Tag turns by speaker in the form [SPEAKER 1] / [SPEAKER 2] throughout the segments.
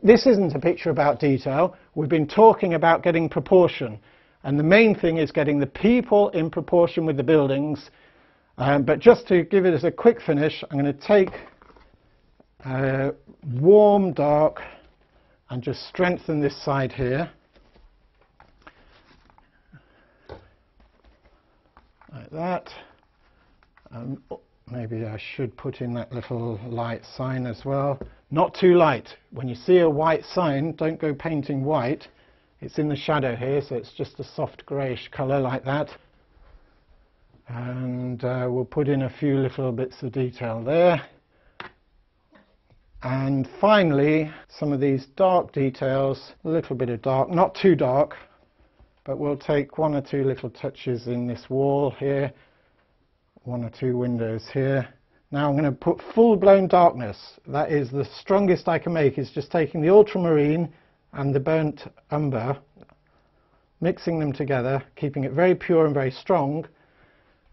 [SPEAKER 1] This isn't a picture about detail. We've been talking about getting proportion, and the main thing is getting the people in proportion with the buildings. But just to give it as a quick finish, I'm going to take warm dark and just strengthen this side here like that. Maybe I should put in that little light sign as well. Not too light. When you see a white sign, don't go painting white. It's in the shadow here, so it's just a soft greyish colour like that. And we'll put in a few little bits of detail there. And finally, some of these dark details, a little bit of dark, not too dark, but we'll take one or two little touches in this wall here, one or two windows here. Now I'm going to put full-blown darkness. That is the strongest I can make, is just taking the ultramarine and the burnt umber, mixing them together, keeping it very pure and very strong,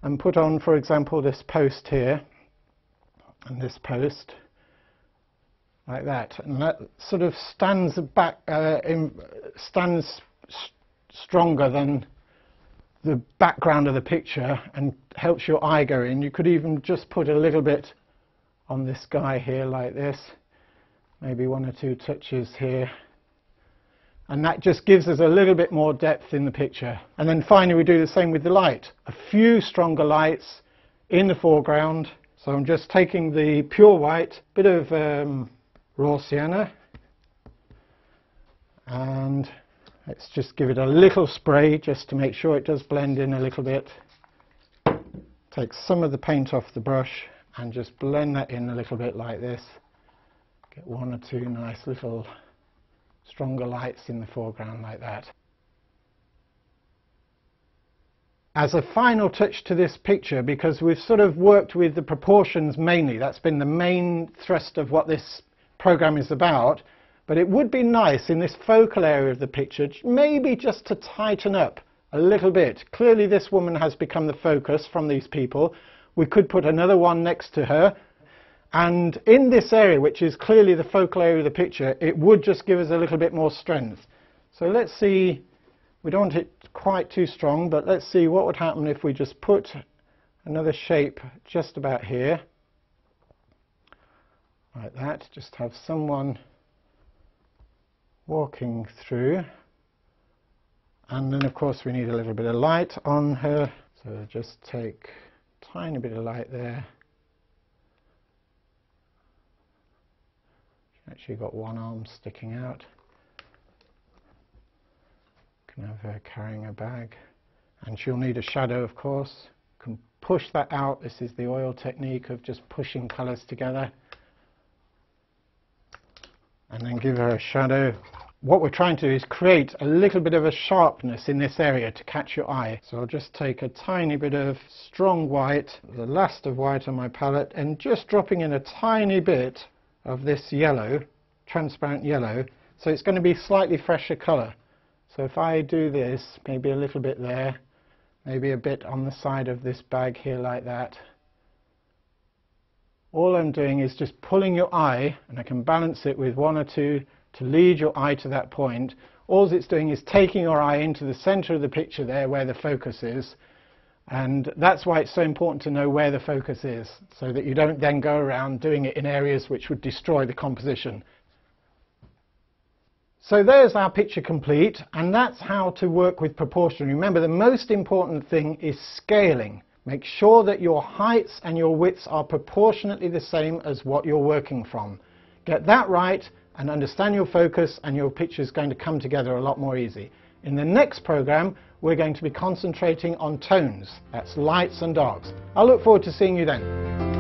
[SPEAKER 1] and put on, for example, this post here and this post like that, and that sort of stands back, stands stronger than the background of the picture and helps your eye go in. You could even just put a little bit on this guy here like this, maybe one or two touches here, and that just gives us a little bit more depth in the picture. And then finally we do the same with the light, a few stronger lights in the foreground. So I'm just taking the pure white, bit of raw sienna, and let's just give it a little spray just to make sure it does blend in a little bit. Take some of the paint off the brush and just blend that in a little bit like this. Get one or two nice little stronger lights in the foreground like that. As a final touch to this picture, because we've sort of worked with the proportions mainly, that's been the main thrust of what this program is about, but it would be nice in this focal area of the picture maybe just to tighten up a little bit. Clearly this woman has become the focus from these people. We could put another one next to her, and in this area, which is clearly the focal area of the picture, it would just give us a little bit more strength. So let's see, we don't want it quite too strong, but let's see what would happen if we just put another shape just about here like that. Just have someone walking through, and then of course we need a little bit of light on her, so just take a tiny bit of light there. She's actually got one arm sticking out. Can have her carrying a bag, and she'll need a shadow, of course. Can push that out. This is the oil technique of just pushing colours together, and then give her a shadow. What we're trying to do is create a little bit of a sharpness in this area to catch your eye. So I'll just take a tiny bit of strong white, the last of white on my palette, and just dropping in a tiny bit of this yellow, transparent yellow, so it's going to be slightly fresher colour. So if I do this, maybe a little bit there, maybe a bit on the side of this bag here like that. All I'm doing is just pulling your eye, and I can balance it with one or two to lead your eye to that point. All it's doing is taking your eye into the centre of the picture there where the focus is, and that's why it's so important to know where the focus is, so that you don't then go around doing it in areas which would destroy the composition. So there's our picture complete, and that's how to work with proportion. Remember, the most important thing is scaling. Make sure that your heights and your widths are proportionately the same as what you're working from. Get that right and understand your focus, and your picture is going to come together a lot more easy. In the next program, we're going to be concentrating on tones. That's lights and darks. I look forward to seeing you then.